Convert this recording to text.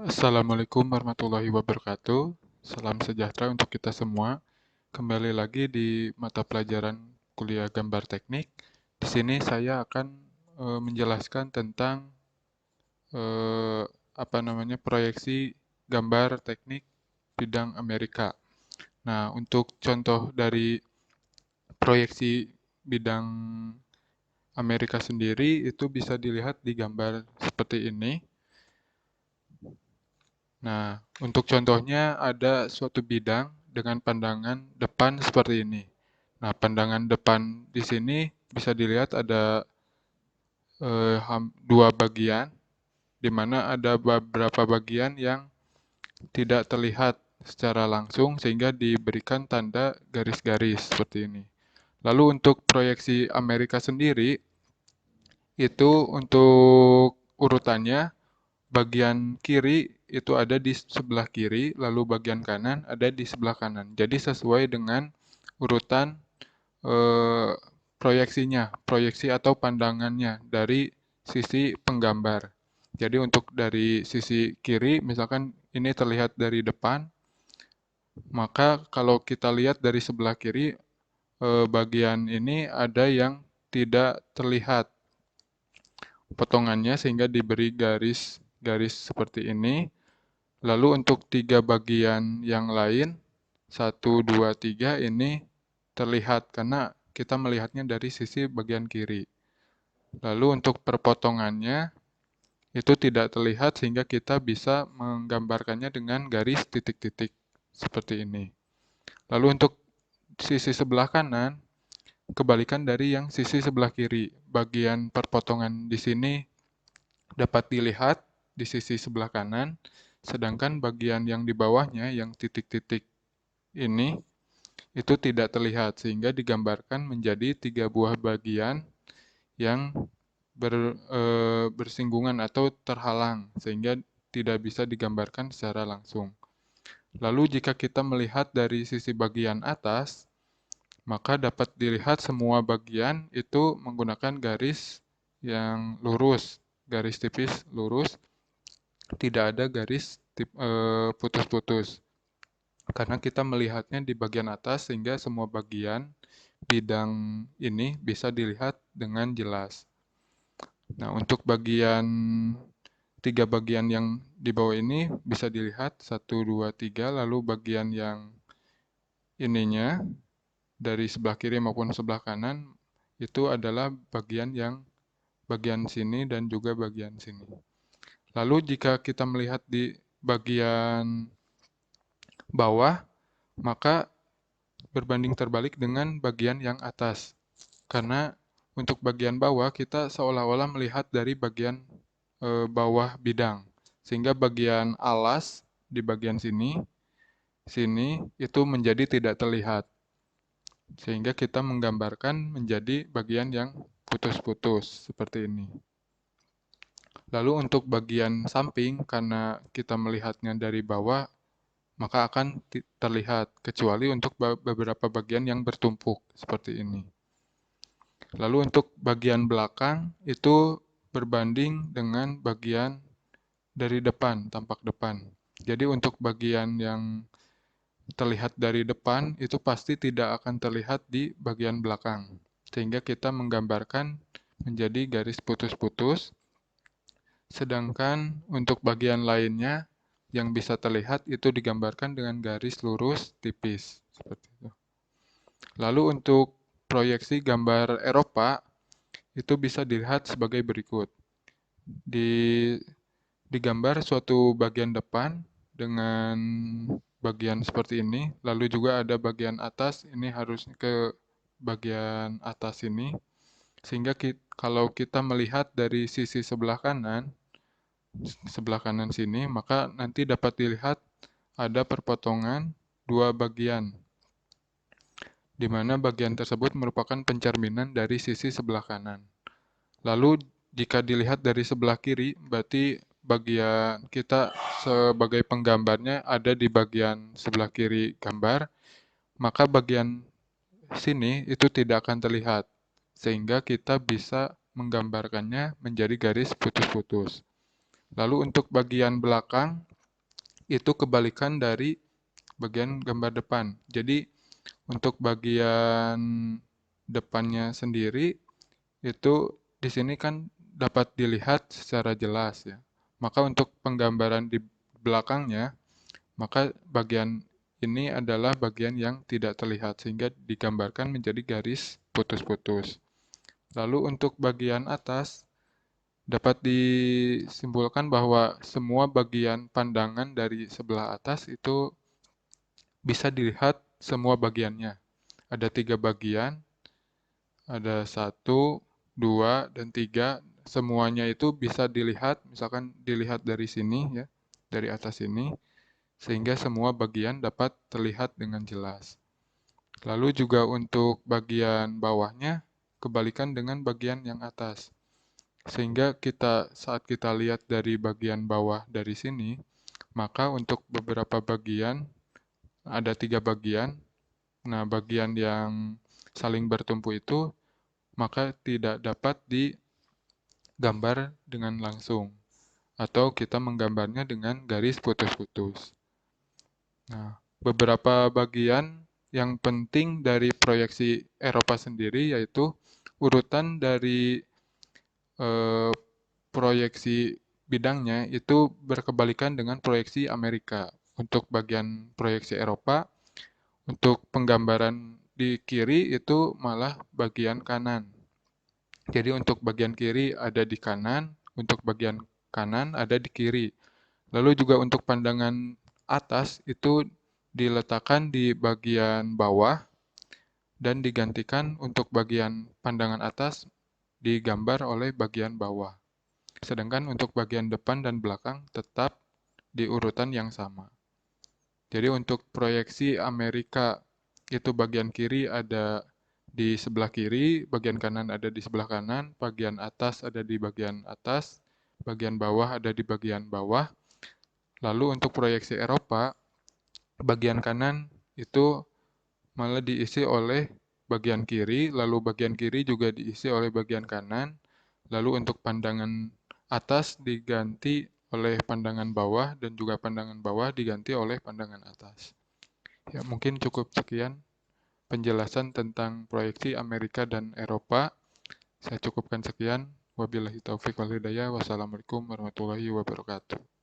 Assalamualaikum warahmatullahi wabarakatuh. Salam sejahtera untuk kita semua. Kembali lagi di mata pelajaran kuliah gambar teknik. Di sini saya akan menjelaskan tentang eh, proyeksi gambar teknik bidang Amerika. Nah, untuk contoh dari proyeksi bidang Amerika sendiri itu bisa dilihat di gambar seperti ini. Nah, untuk contohnya ada suatu bidang dengan pandangan depan seperti ini. Nah, pandangan depan di sini bisa dilihat ada dua bagian, di mana ada beberapa bagian yang tidak terlihat secara langsung sehingga diberikan tanda garis-garis seperti ini. Lalu untuk proyeksi Amerika sendiri, itu untuk urutannya bagian kiri itu ada di sebelah kiri, lalu bagian kanan ada di sebelah kanan. Jadi sesuai dengan urutan eh, proyeksinya, proyeksi atau pandangannya dari sisi penggambar. Jadi untuk dari sisi kiri, misalkan ini terlihat dari depan, maka kalau kita lihat dari sebelah kiri, bagian ini ada yang tidak terlihat potongannya sehingga diberi garis-garis seperti ini. Lalu untuk tiga bagian yang lain, 1, 2, 3 ini terlihat karena kita melihatnya dari sisi bagian kiri. Lalu untuk perpotongannya itu tidak terlihat sehingga kita bisa menggambarkannya dengan garis titik-titik seperti ini. Lalu untuk sisi sebelah kanan, kebalikan dari yang sisi sebelah kiri. Bagian perpotongan di sini dapat dilihat di sisi sebelah kanan, sedangkan bagian yang di bawahnya, yang titik-titik ini, itu tidak terlihat, sehingga digambarkan menjadi tiga buah bagian yang bersinggungan atau terhalang, sehingga tidak bisa digambarkan secara langsung. Lalu jika kita melihat dari sisi bagian atas, maka dapat dilihat semua bagian itu menggunakan garis yang lurus, garis tipis lurus, tidak ada garis putus-putus. Karena kita melihatnya di bagian atas sehingga semua bagian bidang ini bisa dilihat dengan jelas. Nah, untuk tiga bagian yang di bawah ini bisa dilihat 1, 2, 3, lalu bagian yang ininya dari sebelah kiri maupun sebelah kanan itu adalah bagian sini dan juga bagian sini. Lalu jika kita melihat di bagian bawah, maka berbanding terbalik dengan bagian yang atas. Karena untuk bagian bawah kita seolah-olah melihat dari bagian bawah bidang. Sehingga bagian alas di bagian sini itu menjadi tidak terlihat. Sehingga kita menggambarkan menjadi bagian yang putus-putus seperti ini. Lalu untuk bagian samping, karena kita melihatnya dari bawah, maka akan terlihat, kecuali untuk beberapa bagian yang bertumpuk, seperti ini. Lalu untuk bagian belakang, itu berbanding dengan bagian dari depan, tampak depan. Jadi untuk bagian yang terlihat dari depan, itu pasti tidak akan terlihat di bagian belakang. Sehingga kita menggambarkan menjadi garis putus-putus, sedangkan untuk bagian lainnya yang bisa terlihat itu digambarkan dengan garis lurus tipis seperti itu. Lalu untuk proyeksi gambar Eropa itu bisa dilihat sebagai berikut. Di digambar suatu bagian depan dengan bagian seperti ini, lalu juga ada bagian atas, ini harus ke bagian atas ini, sehingga kalau kita melihat dari sisi sebelah kanan sini, maka nanti dapat dilihat ada perpotongan dua bagian, di mana bagian tersebut merupakan pencerminan dari sisi sebelah kanan. Lalu jika dilihat dari sebelah kiri, berarti bagian kita sebagai penggambarnya ada di bagian sebelah kiri gambar, maka bagian sini itu tidak akan terlihat, sehingga kita bisa menggambarkannya menjadi garis putus-putus. Lalu untuk bagian belakang, itu kebalikan dari bagian gambar depan. Jadi untuk bagian depannya sendiri itu di sini kan dapat dilihat secara jelas ya. Maka untuk penggambaran di belakangnya, maka bagian ini adalah bagian yang tidak terlihat sehingga digambarkan menjadi garis putus-putus. Lalu untuk bagian atas dapat disimpulkan bahwa semua bagian pandangan dari sebelah atas itu bisa dilihat semua bagiannya. Ada 3 bagian, ada 1, 2, dan 3. Semuanya itu bisa dilihat, misalkan dilihat dari sini ya, dari atas ini, sehingga semua bagian dapat terlihat dengan jelas. Lalu juga untuk bagian bawahnya, kebalikan dengan bagian yang atas. Sehingga saat kita lihat dari bagian bawah dari sini, maka untuk beberapa bagian, ada 3 bagian. Nah, bagian yang saling bertumpu itu maka tidak dapat digambar dengan langsung atau kita menggambarnya dengan garis putus-putus. Nah, beberapa bagian yang penting dari proyeksi Eropa sendiri yaitu urutan dari eh, proyeksi bidangnya itu berkebalikan dengan proyeksi Amerika. Untuk bagian proyeksi Eropa, untuk penggambaran di kiri itu malah bagian kanan. Jadi untuk bagian kiri ada di kanan, untuk bagian kanan ada di kiri. Lalu juga untuk pandangan atas itu diletakkan di bagian bawah dan digantikan untuk bagian pandangan atas digambar oleh bagian bawah. Sedangkan untuk bagian depan dan belakang tetap di urutan yang sama. Jadi untuk proyeksi Amerika itu bagian kiri ada di sebelah kiri, bagian kanan ada di sebelah kanan, bagian atas ada di bagian atas, bagian bawah ada di bagian bawah. Lalu untuk proyeksi Eropa, bagian kanan itu malah diisi oleh bagian kiri, lalu bagian kiri juga diisi oleh bagian kanan, lalu untuk pandangan atas diganti oleh pandangan bawah, dan juga pandangan bawah diganti oleh pandangan atas. Ya, mungkin cukup sekian penjelasan tentang proyeksi Amerika dan Eropa. Saya cukupkan sekian. Wabillahi taufiq wal hidayah. Wassalamualaikum warahmatullahi wabarakatuh.